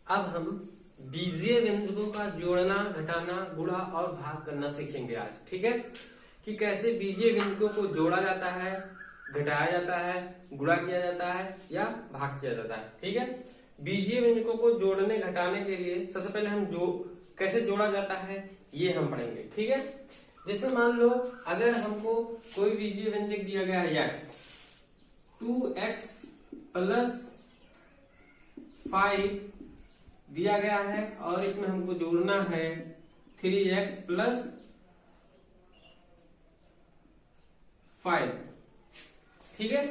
अब हम बीजीय व्यंजकों का जोड़ना, घटाना, गुणा और भाग करना सीखेंगे आज। ठीक है कि कैसे बीजीय व्यंजकों को जोड़ा जाता है, घटाया जाता है, गुणा किया जाता है या भाग किया जाता है। ठीक है, बीजीय व्यंजकों को जोड़ने घटाने के लिए सबसे पहले हम कैसे जोड़ा जाता है ये हम पढ़ेंगे। ठीक है, जैसे मान लो अगर हमको कोई बीजीय व्यंजक दिया गया है x, 2x प्लस 5 दिया गया है और इसमें हमको जोड़ना है 3x प्लस 5। ठीक है,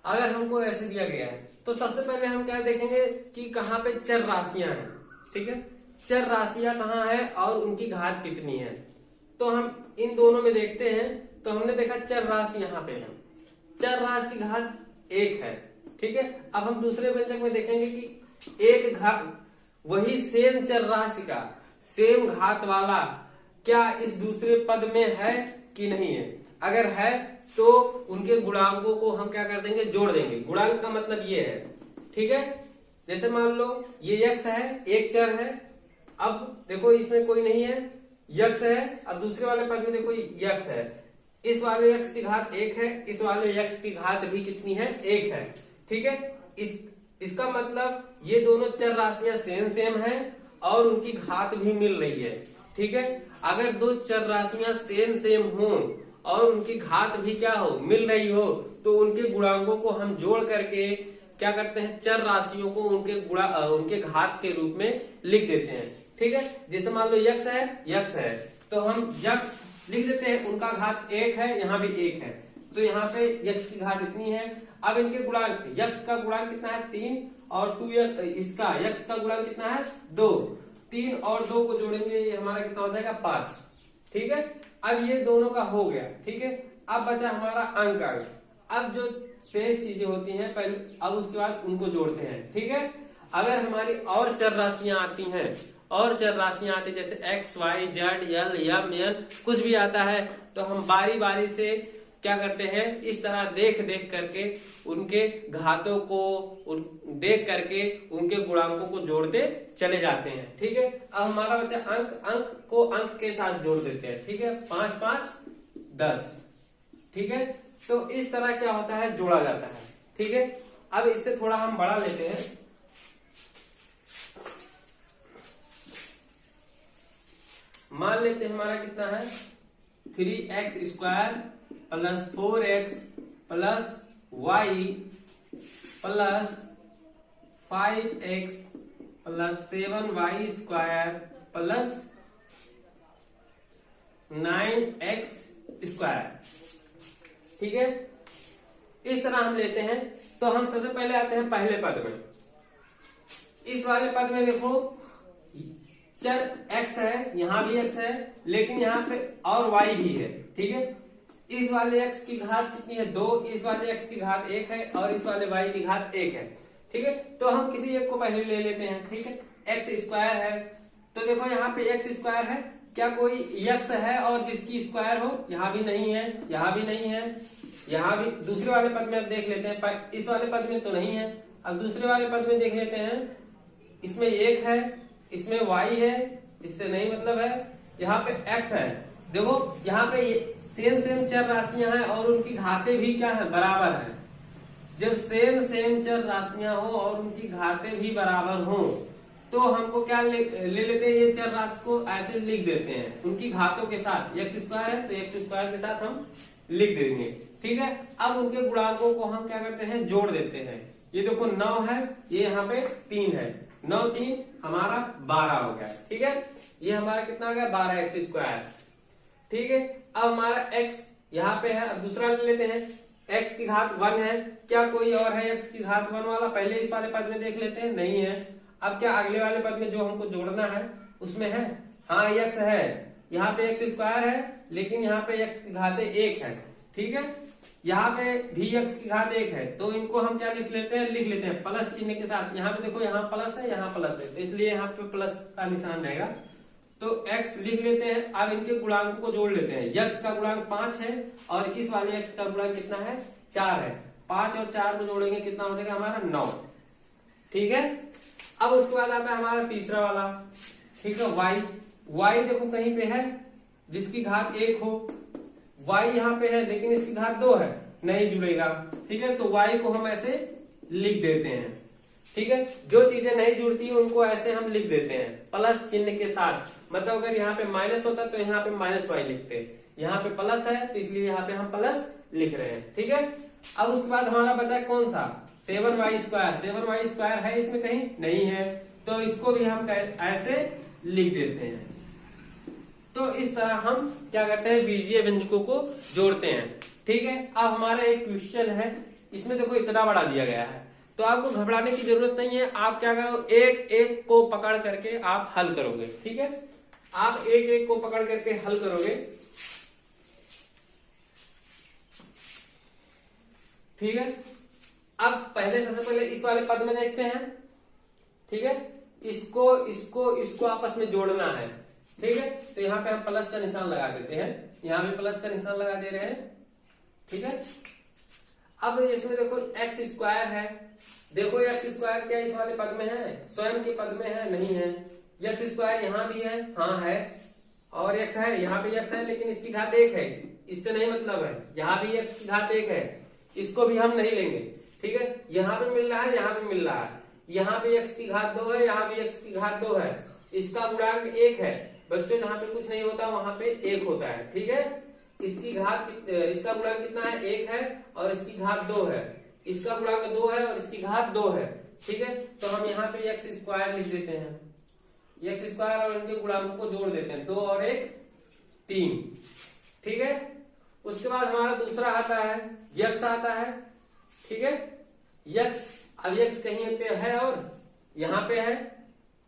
अगर हमको ऐसे दिया गया है तो सबसे पहले हम क्या देखेंगे कि कहाँ पे चर राशियां हैं। ठीक है, चर राशियां कहाँ है और उनकी घात कितनी है। तो हम इन दोनों में देखते हैं तो हमने देखा चर राशि यहाँ पे है, चर राशि की घात 1 है। ठीक है, अब हम दूसरे व्यंजक में देखेंगे कि एक घात वही सेम चर राशि का सेम घात वाला क्या इस दूसरे पद में है कि नहीं है। अगर है तो उनके गुणांकों को हम क्या कर देंगे, जोड़ देंगे। गुणांक का मतलब ये है। ठीक है, जैसे मान लो ये x है, एक चर है। अब देखो इसमें कोई नहीं है, x है। अब दूसरे वाले पद में देखो x है, इस वाले x की घात 1 है, इस वाले x की घात भी कितनी है, 1 है। ठीक है, इसका मतलब ये दोनों चर राशियां सेम हैं और उनकी घात भी मिल रही है। ठीक है, अगर दो चर राशियां सेम हो और उनकी घात भी क्या हो, मिल रही हो, तो उनके गुणांकों को हम जोड़ करके क्या करते हैं, चर राशियों को उनके घात के रूप में लिख देते हैं। ठीक है, जैसे मान लो x है तो हम x लिख देते हैं, उनका घात 1 है, यहाँ भी 1 है, तो यहाँ पे x की घात इतनी है। अब इनके गुणांक, x का गुणांक कितना है 3 और 2 इसका x का गुणांक कितना है 2। 3 और 2 को जोड़ेंगे ये हमारा कितना हो जाएगा 5। ठीक है, अब ये दोनों का हो गया। ठीक है, अब बचा हमारा अंक। अब जो शेष चीजें होती हैं पहले, अब उसके बाद उनको जोड़ते हैं। ठीक है, अगर हमारी और चर राशियां आती हैं, और चर राशियां आती जैसे x, y, z, l, m, n कुछ भी आता है, तो हम बारी बारी से क्या करते हैं, इस तरह देख करके उनके घातों को देख करके उनके गुणांकों को जोड़ते चले जाते हैं। ठीक है, अब हमारा बचा अंक को अंक के साथ जोड़ देते हैं। ठीक है, 5 5 10। ठीक है, तो इस तरह क्या होता है, जोड़ा जाता है। ठीक है, अब इससे थोड़ा हम बड़ा लेते हैं। मान लेते हैं हमारा कितना है 3x² plus 4x plus y plus 5x plus 7y² plus 9x²। ठीक है, इस तरह हम लेते हैं। तो हम सबसे पहले आते हैं पहले पद में। इस वाले पद में देखो चर x है, यहां भी x है, लेकिन यहाँ पे और y भी है। ठीक है, इस वाले x की घात कितनी है 2, इस वाले x की घात 1 है और इस वाले y की घात 1 है। ठीक है, तो हम किसी एक को पहले ले लेते हैं। ठीक है, x² है, तो देखो यहाँ पे x² है, क्या कोई x है और जिसकी स्क्वायर हो, यहाँ भी नहीं है, यहाँ भी नहीं है, यहाँ भी। दूसरे वाले पद में अब देख लेते हैं, इस वाले पद में तो नहीं है। अब दूसरे वाले पद में देख लेते हैं, इसमें 1 है, इसमें y है, इससे नहीं मतलब है, यहाँ पे x है। देखो यहाँ पे सेम चर राशियां हैं और उनकी घातें भी क्या है, बराबर है। जब सेम चर राशियां हो और उनकी घातें भी बराबर हो तो हमको क्या ले लेते हैं, ये चर राशि को ऐसे लिख देते हैं उनकी घातों के साथ। x² है तो x² के साथ हम लिख देंगे। ठीक है, अब उनके गुणांकों को हम क्या करते हैं, जोड़ देते हैं। ये देखो 9 है, ये यहाँ पे 3 है, 9 3 हमारा 12 हो गया। ठीक है, ये हमारा कितना हो गया 12x²। ठीक है, अब हमारा x यहाँ पे है। अब दूसरा ले लेते हैं, x की घात 1 है, क्या कोई और है x की घात 1 वाला, पहले इस वाले पद में देख लेते हैं, नहीं है। अब क्या अगले वाले पद में जो हमको जोड़ना है उसमें है, हाँ x है, यहाँ पे x² है, लेकिन यहाँ पे x की घात 1 है। ठीक है, यहाँ पे भी x की घात 1 है, तो इनको हम क्या लिख लेते हैं प्लस चिन्ह के साथ। यहाँ पे देखो यहाँ प्लस है, यहाँ प्लस है, तो इसलिए यहाँ पे प्लस का निशान रहेगा, तो x लिख लेते हैं। अब इनके गुणांक को जोड़ लेते हैं। x का गुणांक 5 है और इस वाले x का गुणांक कितना है 4 है। 5 और 4 को जोड़ेंगे कितना हो जाएगा हमारा 9। ठीक है। अब उसके बाद आता है हमारा तीसरा वाला, ठीक है, वाई। वाई देखो कहीं पे है जिसकी घात 1 हो, वाई यहाँ पे है लेकिन इसकी घात 2 है, नहीं जुड़ेगा, ठीक है। तो वाई को हम ऐसे लिख देते हैं, ठीक है। जो चीजें नहीं जुड़ती उनको ऐसे हम लिख देते हैं प्लस चिन्ह के साथ। मतलब अगर यहाँ पे माइनस होता तो यहाँ पे माइनस वाई लिखते, यहाँ पे प्लस है तो इसलिए यहाँ पे हम प्लस लिख रहे हैं, ठीक है। अब उसके बाद हमारा बचा कौन सा, 7y²। 7y² है इसमें कहीं नहीं है, तो इसको भी हम ऐसे लिख देते हैं। तो इस तरह हम क्या करते हैं, बीजीय व्यंजकों को जोड़ते हैं, ठीक है। अब हमारा एक क्वेश्चन है, इसमें देखो इतना बड़ा दिया गया है, तो आपको घबराने की जरूरत नहीं है। आप क्या करो, एक एक को पकड़ करके आप हल करोगे, ठीक है। आप एक एक को पकड़ करके हल करोगे, ठीक है। अब पहले सबसे पहले इस वाले पद में देखते हैं, ठीक है। इसको इसको इसको आपस में जोड़ना है, ठीक है। तो यहाँ पे हम प्लस का निशान लगा देते हैं, यहाँ भी प्लस का निशान लगा दे रहे हैं, ठीक है। अब इसमें देखो x² है, देखो x² क्या इस वाले पद में है, स्वयं के पद में है, नहीं है। x² यहाँ भी है, हाँ है, और x है, यहाँ भी x है, लेकिन इसकी घात 1 है, इससे नहीं मतलब है। यहाँ भी x की घात 1 है, इसको भी हम नहीं लेंगे, ठीक है। यहाँ पे मिल रहा है, यहाँ पे मिल रहा है, यहाँ पे x की घात 2 है, यहाँ भी x की घात 2 है, इसका गुणांक 1 है। बच्चों जहाँ पे कुछ नहीं होता वहां पे 1 होता है, ठीक है। इसकी घात, इसका गुणांक कितना है, 1 है, और इसकी घात 2 है, इसका गुणांक 2 है और इसकी घात 2 है, ठीक है। तो हम यहाँ पे x² लिख देते हैं, x² और इनके गुणांकों को जोड़ देते हैं, 2 और 1 3, ठीक है। उसके बाद हमारा दूसरा आता है यक्स आता है, ठीक है। यक्स, अब यक्स कहीं पे है और यहाँ पे है,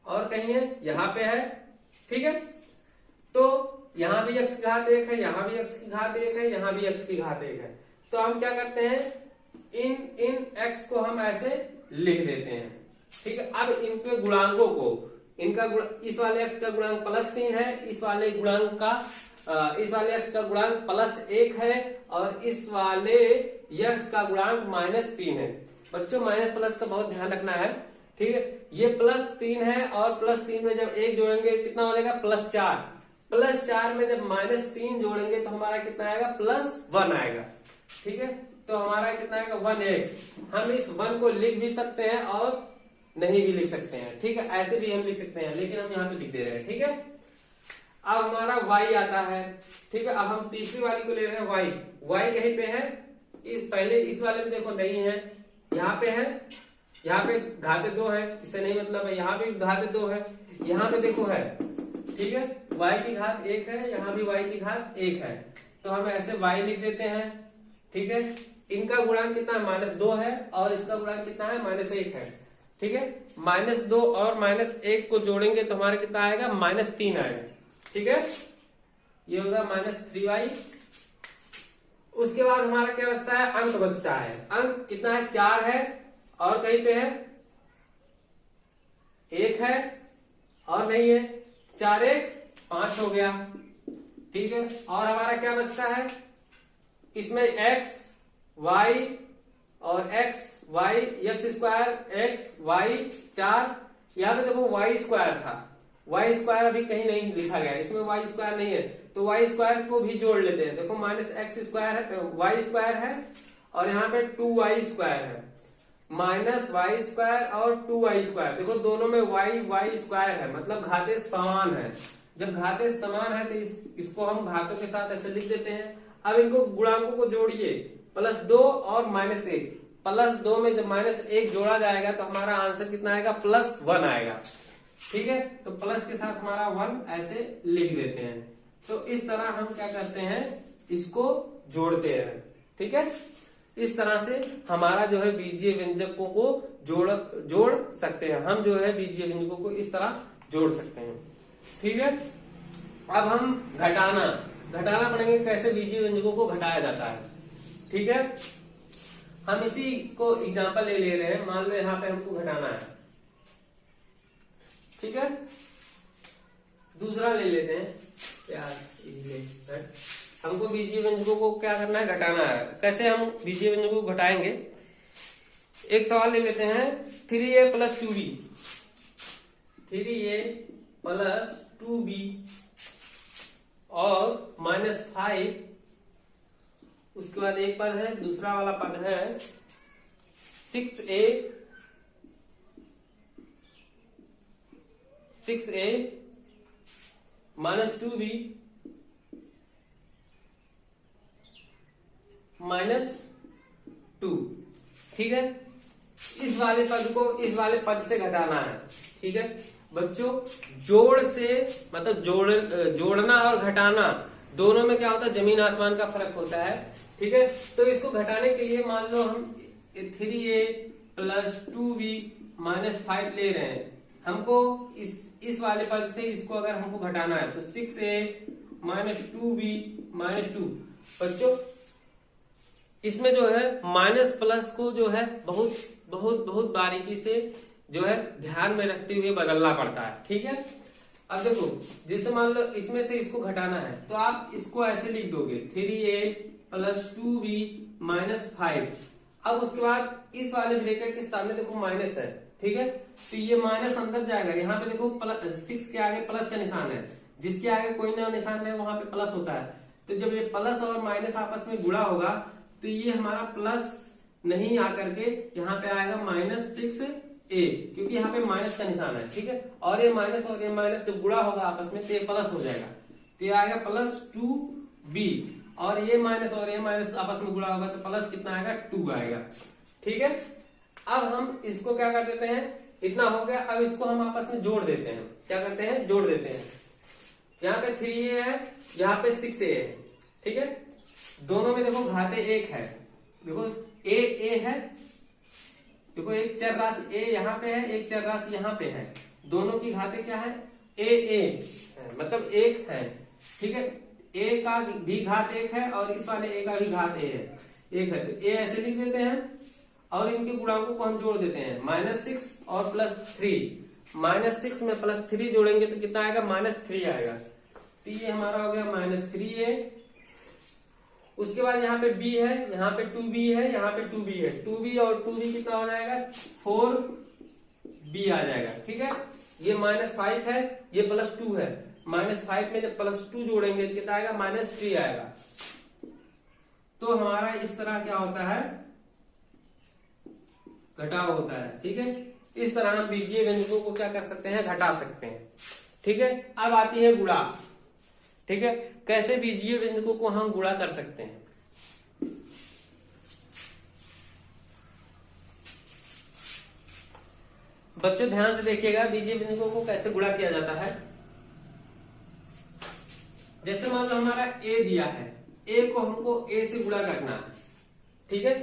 और कहीं है यहाँ पे है, ठीक है। तो यहाँ भी x की घात 1 है, यहाँ भी x की घात 1 है, यहाँ भी x की घात 1 है। तो हम क्या करते हैं, इन x को हम ऐसे लिख देते हैं, ठीक है। अब इनके गुणांकों को, इनका इस वाले x का गुणांक +3 है, इस वाले गुणांक का इस वाले x का गुणांक +1 है, और इस वाले x का गुणांक -3 है। बच्चों माइनस प्लस का बहुत ध्यान रखना है, ठीक है। ये +3 है, और +3 में जब 1 जोड़ेंगे कितना हो जाएगा, +4। +4 में जब -3 जोड़ेंगे तो हमारा कितना आएगा, +1 आएगा, ठीक है। तो हमारा कितना आएगा, 1x। हम इस 1 को लिख भी सकते हैं और नहीं भी लिख सकते हैं, ठीक है। ऐसे भी हम लिख सकते हैं, लेकिन हम यहाँ पे लिख दे रहे हैं, ठीक है। अब हमारा y आता है, ठीक है। अब हम तीसरी वाली को ले रहे हैं, y कहीं पे है, पहले इस वाले में देखो नहीं है, यहाँ पे है, यहाँ पे घाते 2 है, इससे नहीं मतलब है, यहाँ पे घाते 2 है, यहाँ पे देखो है, ठीक है। y की घात 1 है, यहाँ भी y की घात 1 है, तो हम ऐसे y लिख देते हैं, ठीक है। इनका गुणांक कितना है, -2 है, और इसका गुणांक कितना है, -1 है, ठीक है। -2 और -1 को जोड़ेंगे तो हमारा कितना आएगा, -3 आएगा, ठीक है। ये होगा -3y। उसके बाद हमारा क्या बचता है, अंक बचता है। अंक कितना है, 4 है, और कहीं पे है 1 है, और नहीं है, 4 1 5 हो गया, ठीक है। और हमारा क्या बचता है, इसमें x y और x y, x² x y 4, यहाँ पे देखो y² था, y² अभी कहीं नहीं लिखा गया, इसमें y² नहीं है, तो y² को भी जोड़ लेते हैं। देखो -x² है, y² है, और यहाँ पे 2y² है, -y² और 2y², देखो दोनों में y² है, मतलब घाते समान है। जब घाते समान है तो इसको हम घातों के साथ ऐसे लिख देते हैं। अब इनको गुणांकों को जोड़िए, +2 और -1, +2 में जब -1 जोड़ा जाएगा तो हमारा आंसर कितना आएगा, +1 आएगा, ठीक है। तो प्लस के साथ हमारा 1 ऐसे लिख देते हैं। तो इस तरह हम क्या करते हैं, इसको जोड़ते हैं, ठीक है। इस तरह से हमारा जो है बीजीय व्यंजकों को जोड़ सकते हैं, हम जो है बीजीय व्यंजकों को इस तरह जोड़ सकते हैं, ठीक है। अब हम घटाना पढ़ेंगे, कैसे बीजीय व्यंजकों को घटाया जाता है, ठीक है। हम इसी को एग्जांपल ले रहे हैं, मान लो यहाँ पे हमको घटाना है, ठीक है। दूसरा ले लेते हैं, हमको बीजीय व्यंजकों को क्या करना है, घटाना है। कैसे हम बीजीय व्यंजकों को घटाएंगे, एक सवाल ले लेते हैं, 3a plus 2b, 3a plus 2b और -5, उसके बाद एक पद है, दूसरा वाला पद है 6a माइनस 2b -2। ठीक है, इस वाले पद को इस वाले पद से घटाना है। ठीक है बच्चों, जोड़ से मतलब जोड़ना और घटाना दोनों में क्या होता है, जमीन आसमान का फर्क होता है। ठीक है, तो इसको घटाने के लिए मान लो हम 3a प्लस 2b -5 ले रहे हैं। हमको इस वाले पद से इसको अगर हमको घटाना है तो 6a माइनस 2b -2। बच्चों इसमें जो है माइनस प्लस को जो है बहुत बहुत बहुत बारीकी से जो है ध्यान में रखते हुए बदलना पड़ता है। ठीक है, अब देखो जैसे मान लो इसमें से इसको घटाना है तो आप इसको ऐसे लिख दोगे 3a प्लस 2b -5। अब उसके बाद इस वाले ब्रैकेट के सामने देखो माइनस है। ठीक है, तो ये माइनस अंदर जाएगा, यहाँ पे देखो 6 के आगे प्लस का निशान है, जिसके आगे कोई ना निशान है वहां पे प्लस होता है। तो जब ये प्लस और माइनस आपस में गुणा होगा तो ये हमारा प्लस नहीं आकर के यहाँ पे आएगा -6a, क्योंकि यहाँ पे माइनस का निशान है। ठीक है, और ये माइनस जब गुणा होगा आपस में तो ये प्लस हो जाएगा, तो ये आएगा प्लस 2b, और ये माइनस आपस में गुणा होगा तो प्लस कितना आएगा, 2 आएगा। ठीक है, अब हम इसको क्या कर देते हैं, इतना हो गया, अब इसको हम आपस में जोड़ देते हैं। क्या करते हैं, जोड़ देते हैं। यहाँ पे 3a है, यहाँ पे 6a है। ठीक है, दोनों में देखो घाते 1 है, देखो a है, देखो एक चर राशि a यहाँ पे है, एक चर राशि यहाँ पे है, दोनों की घाते क्या है, a मतलब 1 है। ठीक है, a का भी घात 1 है और इस वाले a का भी घात 1 है, तो a ऐसे लिख देते हैं और इनके गुणांकों को हम जोड़ देते हैं, -6 और +3। -6 में +3 जोड़ेंगे तो कितना आएगा, -3 आएगा। तो ये हमारा हो गया -3a। उसके बाद यहाँ पे b है, यहाँ पे 2b है, यहाँ पे 2b है, 2b और 2b कितना हो जाएगा, 4b आ जाएगा। ठीक है, ये -5 है, ये +2 है, -5 में जब +2 जोड़ेंगे तो कितना आएगा, -3 आएगा। तो हमारा इस तरह क्या होता है, घटाव होता है। ठीक है, इस तरह हम बीजीय व्यंजकों को क्या कर सकते हैं, घटा सकते हैं। ठीक है, अब आती है गुणा। ठीक है, कैसे बीजीय व्यंजकों को हम गुणा कर सकते हैं। बच्चों ध्यान से देखिएगा बीजीय व्यंजकों को कैसे गुणा किया जाता है। जैसे मान लो हमारा a दिया है, a को हमको a से गुणा करना है। ठीक है,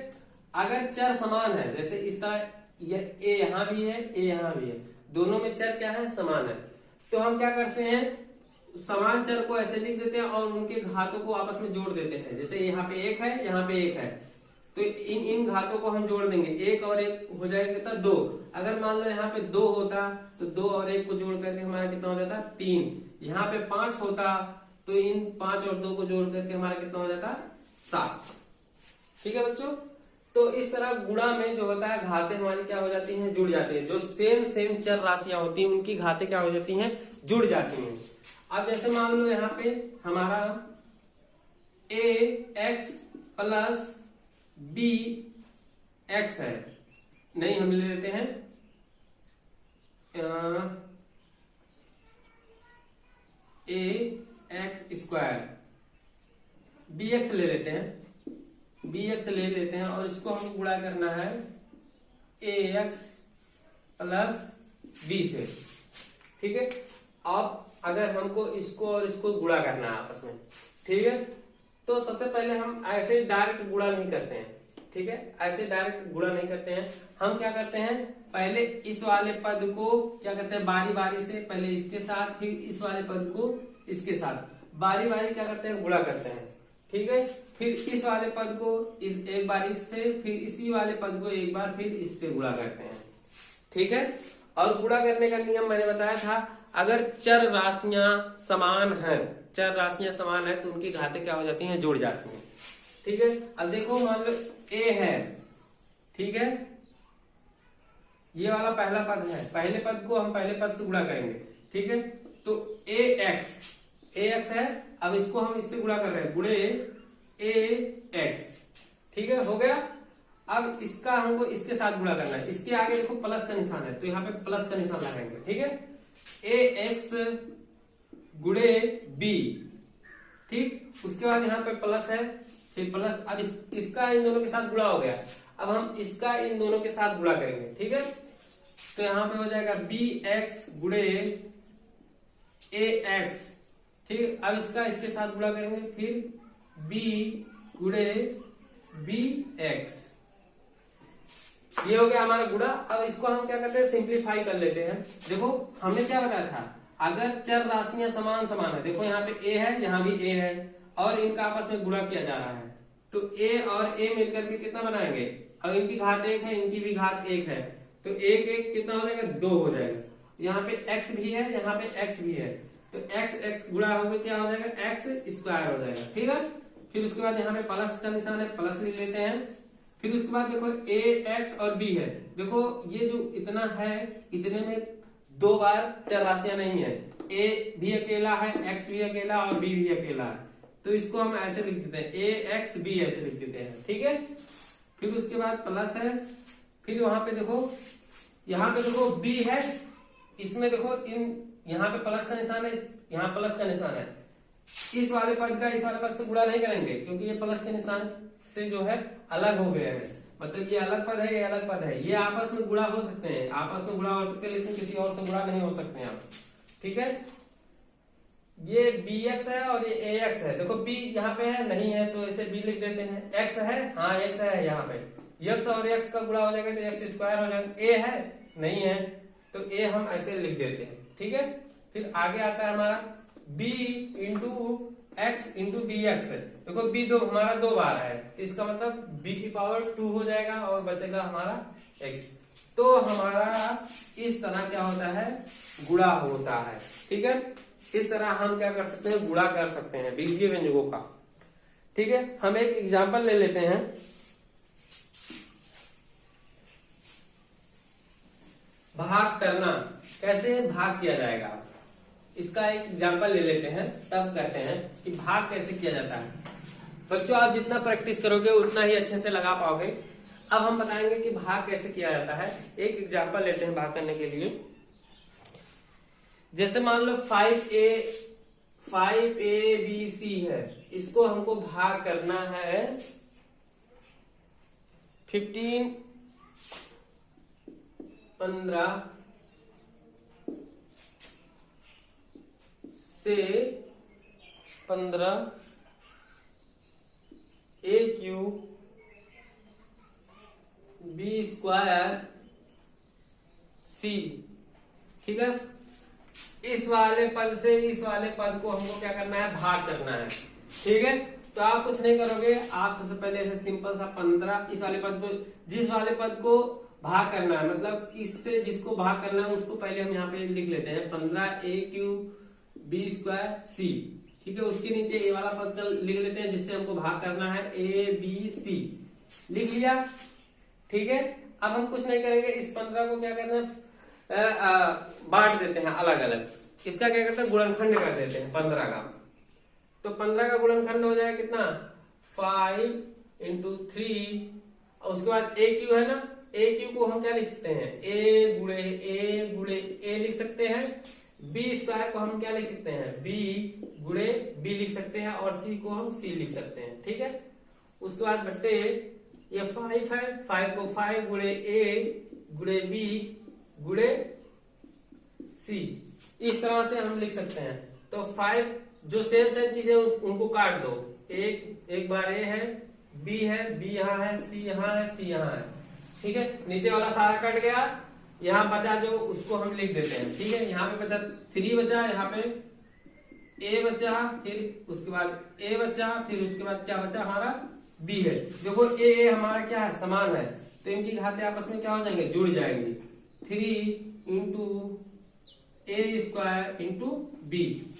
अगर चर समान है, जैसे इस तरह a यहाँ भी है, a यहाँ भी है, दोनों में चर क्या है, समान है, तो हम क्या करते हैं, समान चर को ऐसे लिख देते हैं और उनके घातों को आपस में जोड़ देते हैं। जैसे यहाँ पे 1 है, यहाँ पे 1 है, तो इन घातों को हम जोड़ देंगे, 1 और 1 हो जाएगा कितना, 2। अगर मान लो यहाँ पे 2 होता तो 2 और 1 को जोड़ करके हमारा कितना हो जाता, 3। यहाँ पे 5 होता तो इन 5 और 2 को जोड़ करके हमारा कितना हो जाता, 7। ठीक है बच्चों, तो इस तरह गुणा में जो होता है घातें हमारी क्या हो जाती हैं, जुड़ जाती हैं। जो सेम चर राशियां होती हैं उनकी घातें क्या हो जाती हैं, जुड़ जाती हैं। अब जैसे मान लो यहाँ पे हमारा ax प्लस bx है, नहीं हम ले लेते हैं ax स्क्वायर, bx ले लेते हैं, bx ले लेते हैं और इसको हम गुणा करना है ax प्लस b से। ठीक है, अब अगर हमको इसको और इसको गुणा करना है आपस में, ठीक है, तो सबसे पहले हम ऐसे डायरेक्ट गुणा नहीं करते हैं। ठीक है, ऐसे डायरेक्ट गुणा नहीं करते हैं, हम क्या करते हैं, पहले इस वाले पद को क्या करते हैं, बारी बारी से पहले इसके साथ, फिर इस वाले पद को इसके साथ, बारी बारी क्या करते हैं, गुणा करते हैं। ठीक है, फिर इस वाले पद को एक बार इससे, फिर इसी वाले पद को एक बार, फिर इससे गुणा करते हैं। ठीक है, और गुणा करने का नियम मैंने बताया था, अगर चर राशियां समान हैं, चर राशियां समान है तो उनकी घातें क्या हो जाती हैं, जुड़ जाती हैं। ठीक है, अब देखो मान लो a है, ठीक है, ये वाला पहला पद है, पहले पद को हम पहले पद से गुणा करेंगे, ठीक है। तो ax है, अब इसको हम इससे गुणा कर रहे हैं, गुणे ax, ठीक है, हो गया। अब इसका हमको इसके साथ गुणा करना है, इसके आगे देखो प्लस का निशान है, तो यहाँ पे प्लस का निशान लगाएंगे, ठीक है। ax गुणे b, ठीक, उसके बाद यहाँ पे प्लस है, फिर प्लस, अब इसका इन दोनों के साथ गुणा हो गया, अब हम इसका इन दोनों के साथ गुणा करेंगे, ठीक है। तो यहाँ पे हो जाएगा bx गुणे ax, ठीक। अब इसका इसके साथ गुणा करेंगे, फिर b गुणे bx, ये हो गया हमारा गुणा। अब इसको हम क्या करते हैं, सिंप्लीफाई कर लेते हैं। देखो हमने क्या बताया था, अगर चर राशियां समान समान है, देखो यहाँ पे a है, यहाँ भी a है, और इनका आपस में गुणा किया जा रहा है, तो a और a मिलकर के कितना बनाएंगे, अब इनकी घात 1 है, इनकी भी घात 1 है, तो 1 कितना हो जाएगा, 2 हो जाएगा। यहाँ पे x भी है, यहाँ पे x भी है, तो x गुणा होगा क्या हो जाएगा, x स्क्वायर हो जाएगा, ठीक है। फिर उसके बाद यहाँ पे प्लस का निशान है, प्लस लिख लेते हैं। फिर उसके बाद देखो ax और b है, देखो ये जो इतना है, इतने में 2 बार चर राशियां नहीं है, a भी अकेला है, x भी अकेला और b भी अकेला है, तो इसको हम ऐसे लिख देते हैं, ax b ऐसे लिख देते हैं, ठीक है। फिर उसके बाद प्लस है, फिर वहां पे देखो, यहाँ पे देखो b है, इसमें देखो यहाँ पे प्लस का निशान है, यहाँ प्लस का निशान है, इस वाले पद का इस वाले पद से गुणा नहीं करेंगे, क्योंकि ये प्लस के निशान से जो है अलग हो गया है, मतलब ये अलग पद है, ये अलग पद है, ये आपस में गुणा हो सकते हैं, आपस में गुणा हो सकते हैं, लेकिन किसी और से गुणा नहीं हो सकते हैं आप, ठीक है। ये bx है और ये ax है, देखो b यहाँ पे है, नहीं है तो इसे b लिख देते हैं, x है, हाँ x है, यहाँ पे x और x का गुणा हो जाएगा तो x स्क्वायर हो जाएगा, a है, नहीं है तो a हम ऐसे लिख देते हैं, ठीक है। फिर आगे आता है हमारा b into x into B X, देखो b हमारा 2 बार है, तो इसका मतलब b की पावर 2 हो जाएगा और बचेगा हमारा x। तो हमारा इस तरह क्या होता है, गुणा होता है, ठीक है। इस तरह हम क्या कर सकते हैं, गुणा कर सकते हैं बीजीय व्यंजकों का, ठीक है। हम एक एग्जाम्पल ले लेते हैं, भाग करना, कैसे भाग किया जाएगा, इसका एक एग्जाम्पल ले लेते हैं, तब कहते हैं कि भाग कैसे किया जाता है। बच्चों आप जितना प्रैक्टिस करोगे उतना ही अच्छे से लगा पाओगे। अब हम बताएंगे कि भाग कैसे किया जाता है। एक एग्जाम्पल लेते हैं भाग करने के लिए, जैसे मान लो 5abc है, इसको हमको भाग करना है 15 से 15 a cube b square c, ठीक है। इस वाले पद से इस वाले पद को हमको क्या करना है, भाग करना है, ठीक है। तो आप कुछ नहीं करोगे, आप सबसे पहले ऐसे सिंपल सा 15 इस वाले पद को, जिस वाले पद को भाग करना है, मतलब इससे जिसको भाग करना है उसको पहले हम यहाँ पे लिख लेते हैं 15a cube b square c, ठीक है। उसके नीचे ए वाला पद लिख लेते हैं जिससे हमको भाग करना है abc, लिख लिया, ठीक है। अब हम कुछ नहीं करेंगे, इस 15 को क्या करना है, बांट देते हैं अलग अलग, इसका क्या करते हैं, गुणनखंड कर देते हैं 15 का, तो 15 का गुणनखंड हो जाएगा कितना, 5 इंटू 3, और उसके बाद a क्यू है ना, a क्यू को हम क्या लिख सकते हैं, a गुणे a लिख सकते हैं, b स्क्वायर को हम क्या लिख सकते हैं, b गुणे b लिख सकते हैं, और c को हम c लिख सकते हैं, ठीक है। उसके बाद बट्टे ये 5 है, 5 को 5 गुणे a गुणे b गुणे c, इस तरह से हम लिख सकते हैं। तो 5 जो सेम चीजें उनको काट दो, एक बार a है, b है, b यहाँ है, c यहाँ है, c यहाँ है, ठीक है। नीचे वाला सारा कट गया, यहाँ बचा जो उसको हम लिख देते हैं, ठीक है। यहाँ पे बचा 3 बचा, यहाँ पे a बचा, फिर उसके बाद a बचा, फिर उसके बाद क्या बचा हमारा b है। देखो a हमारा क्या है, समान है, तो इनकी घातें आपस में क्या हो जाएंगे, जुड़ जाएंगी, 3 into a square into b,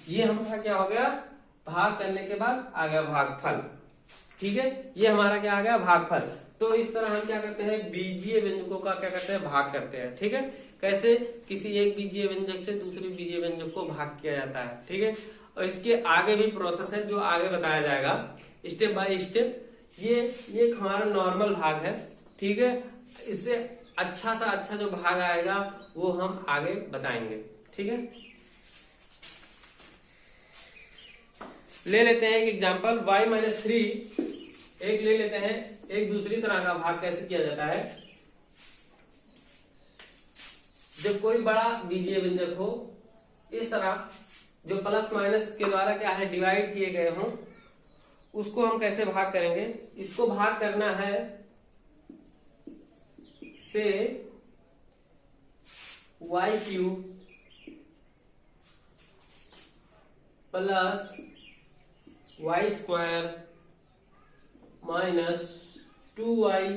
ये हमारा क्या हो गया, भाग करने के बाद आ गया भागफल, ठीक है। ये हमारा क्या आ गया, भागफल। तो इस तरह हम क्या करते हैं, बीजीय व्यंजकों का क्या करते हैं, भाग करते हैं। ठीक है, कैसे, किसी एक बीजीय व्यंजक से दूसरे बीजीय व्यंजक को भाग किया जाता है। ठीक है, और इसके आगे भी प्रोसेस है जो आगे बताया जाएगा स्टेप बाय स्टेप। ये हमारा नॉर्मल भाग है। ठीक है, इससे अच्छा सा अच्छा जो भाग आएगा वो हम आगे बताएंगे। ठीक है, ले लेते हैं एक एग्जांपल, y-3 एक ले लेते हैं, एक दूसरी तरह का भाग कैसे किया जाता है। जब कोई बड़ा बीजीय व्यंजक हो, इस तरह जो प्लस माइनस के द्वारा क्या है, डिवाइड किए गए हों, उसको हम कैसे भाग करेंगे। इसको भाग करना है से y³ plus y² minus 2y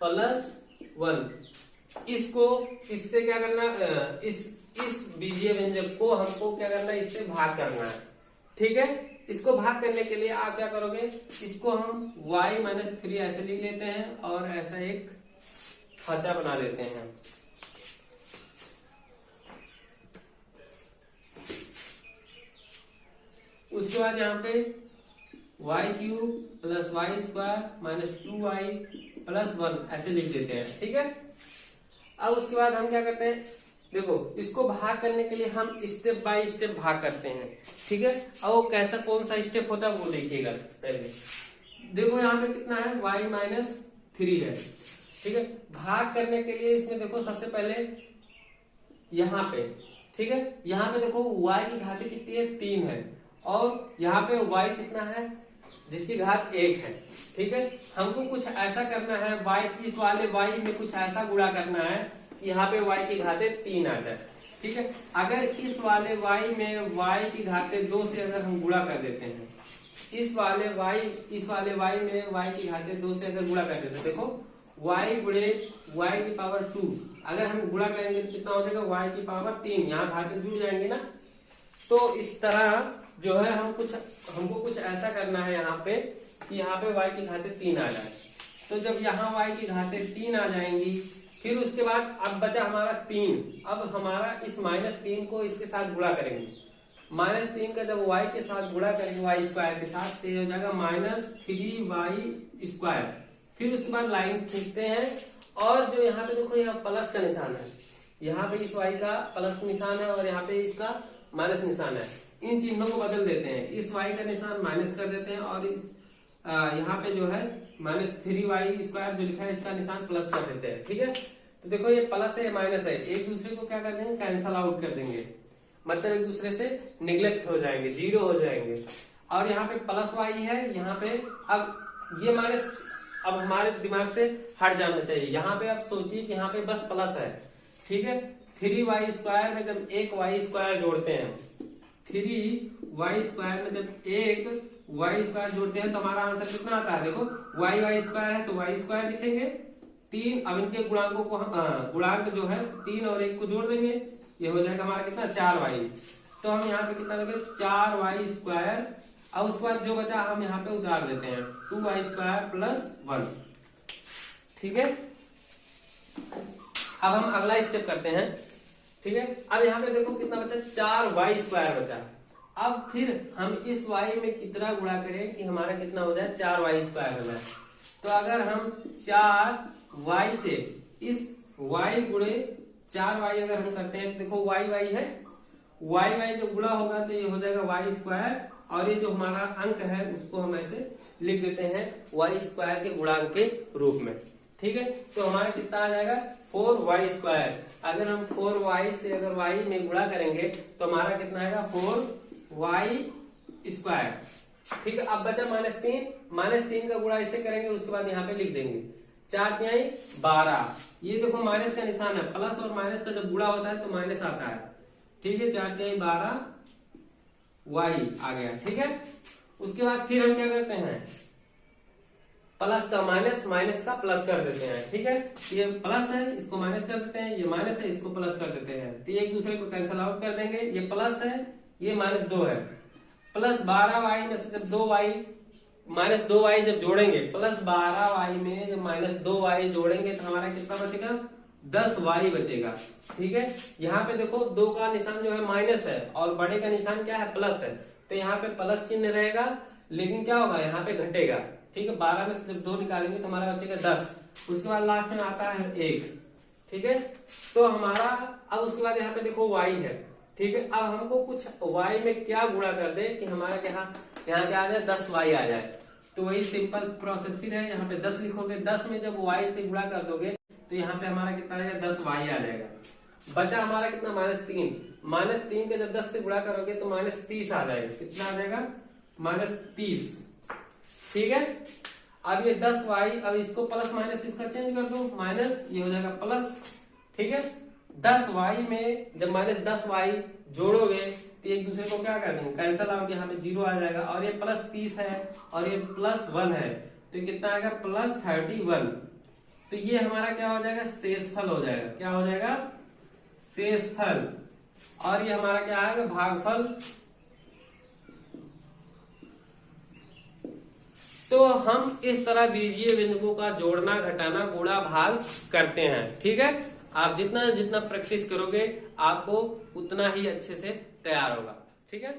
plus 1। इसको इससे क्या करना, इस बीजीय व्यंजक को हमको क्या करना है, इससे भाग करना है। ठीक है, इसको भाग करने के लिए आप क्या करोगे, इसको हम y-3 ऐसे लिख लेते हैं और ऐसा एक खांचा बना देते हैं। उसके बाद यहाँ पे y³ plus y² minus 2y plus 1 ऐसे लिख देते हैं। ठीक है, अब उसके बाद हम क्या करते हैं, देखो इसको भाग करने के लिए हम स्टेप बाय स्टेप भाग करते हैं। ठीक है, अब वो कैसा कौन सा स्टेप होता है वो देखिएगा। पहले देखो यहाँ पे कितना है, y-3 है। ठीक है, भाग करने के लिए इसमें देखो सबसे पहले यहाँ पे, ठीक है, यहाँ पे देखो y की घात कितनी है, 3 है, और यहाँ पे y कितना है, जिसकी घात 1 है। ठीक है, हमको कुछ ऐसा करना है, y इस वाले y में कुछ ऐसा गुणा करना है कि यहाँ पे y की घाते 3 आ जाए। ठीक है, अगर इस वाले y में y की घाते 2 से अगर हम गुणा कर देते हैं, इस वाले y में y की घाते 2 से अगर गुणा कर देते हैं, देखो y गुणे y की पावर 2 अगर हम गुणा करेंगे तो कितना हो जाएगा, y की पावर 3, यहाँ घाते जुड़ जाएंगे ना। तो इस तरह जो है हमको कुछ ऐसा करना है यहाँ पे कि यहाँ पे y की घाते 3 आ जाए। तो जब यहाँ y की घाते 3 आ जाएंगी, फिर उसके बाद अब बचा हमारा 3। अब हमारा इस -3 को इसके साथ गुणा करेंगे। -3 का जब y के साथ गुणा करेंगे y² के साथ, तो हो जाएगा -3y²। फिर उसके बाद लाइन खींचते हैं, और जो यहाँ पे देखो यहाँ प्लस का निशान है, यहाँ पे इस y का प्लस निशान है और यहाँ पे इसका माइनस निशान है। इन चिन्हों को बदल देते हैं, इस y का निशान माइनस कर देते हैं और इस यहाँ पे जो है -3y² जो लिखा है इसका निशान प्लस कर देते हैं। ठीक है, तो देखो ये प्लस है माइनस है, एक दूसरे को क्या कर देंगे, कैंसल आउट कर देंगे, मतलब एक दूसरे से निगलेक्ट हो जाएंगे, 0 हो जाएंगे। और यहाँ पे प्लस y है, यहाँ पे अब ये माइनस अब हमारे दिमाग से हट जाना चाहिए। यहाँ पे आप सोचिए कि यहाँ पे बस प्लस है। ठीक है, 3y² में जब एक y² जोड़ते हैं, 3y² में जब एक y² जोड़ते हैं तो हमारा आंसर कितना आता है, देखो y² है तो y² लिखेंगे, 3, अब इनके गुणांकों को गुणांक जो है 3 और 1 को जोड़ देंगे, ये हो जाएगा हमारा कितना, 4y। तो हम यहाँ पे कितना लगे, 4y²। अब उसके बाद जो बचा हम यहाँ पे उतार देते हैं, 2y² प्लस 1। ठीक है, अब हम अगला स्टेप करते हैं। ठीक है, अब यहाँ पे देखो कितना बचा, 4y² बचा। अब फिर हम इस y में कितना गुणा करें कि हमारा कितना हो जाए, 4y² हो जाए। तो अगर हम 4y से इस y गुणे 4y अगर हम करते हैं, तो देखो y है, y जो गुणा होगा तो ये हो जाएगा y², और ये जो हमारा अंक है उसको हम ऐसे लिख देते हैं y² के गुणांक के रूप में। ठीक है, तो हमारा कितना आ जाएगा, 4y²। अगर हम 4y से अगर y में गुणा करेंगे तो हमारा कितना आएगा, 4y²। ठीक है, अब बचा -3 का गुणा इससे करेंगे, उसके बाद यहाँ पे लिख देंगे 4 तिहाई 12। ये देखो माइनस का निशान है, प्लस और माइनस का जब गुणा होता है तो माइनस आता है। ठीक है, 4 तिहाई 12 y आ गया। ठीक है, उसके बाद फिर हम क्या करते हैं, प्लस का माइनस, माइनस का प्लस कर देते हैं। ठीक है, ये प्लस है इसको माइनस कर देते हैं, ये माइनस है इसको प्लस कर देते हैं, तो ये एक दूसरे को कैंसिल आउट कर देंगे। ये प्लस है, ये -2 है, प्लस 12y में से जब 2y -2y जब जोड़ेंगे, +12y में जब -2y जोड़ेंगे तो हमारा कितना बचेगा, 10y बचेगा। ठीक है, यहाँ पे देखो 2 का निशान जो है माइनस है और बड़े का निशान क्या है, प्लस है, तो यहाँ पे प्लस चिन्ह रहेगा, लेकिन क्या होगा यहाँ पे घटेगा। ठीक है, 12 में से जब 2 निकालेंगे तो हमारा बचेगा 10। उसके बाद लास्ट में आता है 1। ठीक है, तो हमारा अब उसके बाद यहाँ पे देखो y है। ठीक है, अब हमको कुछ y में क्या गुणा कर दे कि हमारा यहाँ क्या आ जाए, 10y आ जाए। तो वही सिंपल प्रोसेस फिर है, यहाँ पे 10 लिखोगे, 10 में जब y से गुणा कर दोगे तो यहाँ पे हमारा कितना आ जाएगा, 10y आ जाएगा। बचा हमारा कितना, -3। -3 के जब 10 से गुणा करोगे तो -30 आ जाएगा। कितना आ जाएगा, -30। ठीक है, अब ये 10y, अब इसको प्लस माइनस इसका चेंज कर दो, माइनस ये हो जाएगा प्लस। ठीक है, 10y में जब -10y जोड़ोगे तो एक दूसरे को क्या कर देंगे, कैंसिल आउट, यहाँ पे 0 आ जाएगा, और ये +30 है और ये +1 है, तो कितना आएगा, +31। तो ये हमारा क्या हो जाएगा, शेषफल हो जाएगा। क्या हो जाएगा, शेषफल। और ये हमारा क्या आएगा, भागफल। तो हम इस तरह बीजीय व्यंजकों का जोड़ना, घटाना, गुणा, भाग करते हैं। ठीक है, आप जितना जितना प्रैक्टिस करोगे आपको उतना ही अच्छे से तैयार होगा। ठीक है।